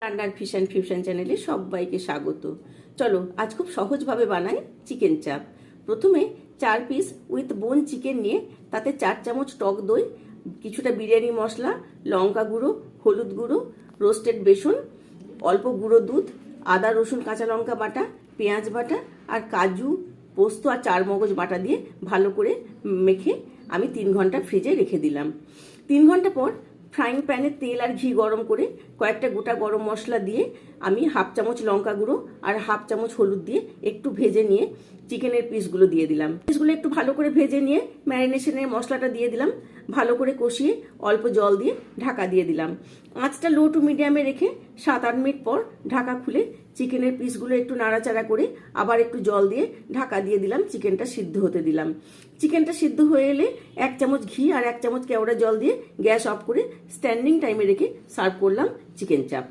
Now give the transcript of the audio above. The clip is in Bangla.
রান্নার ফিশ অ্যান্ড ফিউশন চ্যানেলে সবাইকে স্বাগত। চলো আজ খুব সহজভাবে বানাই চিকেন চাপ। প্রথমে 4 পিস উইথ বোন চিকেন নিয়ে তাতে 4 চামচ টক দই, কিছুটা বিরিয়ানি মশলা, লঙ্কা গুঁড়ো, হলুদ গুঁড়ো, রোস্টেড বেসন, অল্প গুঁড়ো দুধ, আদা রসুন কাঁচা লঙ্কা বাটা, পেঁয়াজ বাটা আর কাজু, পোস্ত আর চারমগজ বাটা দিয়ে ভালো করে মেখে আমি 3 ঘন্টা ফ্রিজে রেখে দিলাম। 3 ঘন্টা পর ফ্রাইং প্যানে তেল আর ঘি গরম করে কয়েকটা গোটা গরম মশলা দিয়ে আমি হাফ চামচ লঙ্কা গুঁড়ো আর হাফ চামচ হলুদ দিয়ে একটু ভেজে নিয়ে চিকেনের পিসগুলো দিয়ে দিলাম। পিসগুলো একটু ভালো করে ভেজে নিয়ে ম্যারিনেশনের মশলাটা দিয়ে দিলাম, ভালো করে কষিয়ে অল্প জল দিয়ে ঢাকা দিয়ে দিলাম। আঁচটা লো টু মিডিয়ামে রেখে 7-8 মিনিট পর ঢাকা খুলে চিকেনের পিসগুলো একটু নাড়াচাড়া করে আবার একটু জল দিয়ে ঢাকা দিয়ে দিলাম, চিকেনটা সিদ্ধ হতে দিলাম। চিকেনটা সিদ্ধ হয়ে এলে 1 চামচ ঘি আর 1 চামচ কেওড়া জল দিয়ে গ্যাস অফ করে স্ট্যান্ডিং টাইমে রেখে সার্ভ করলাম চিকেন চাপ।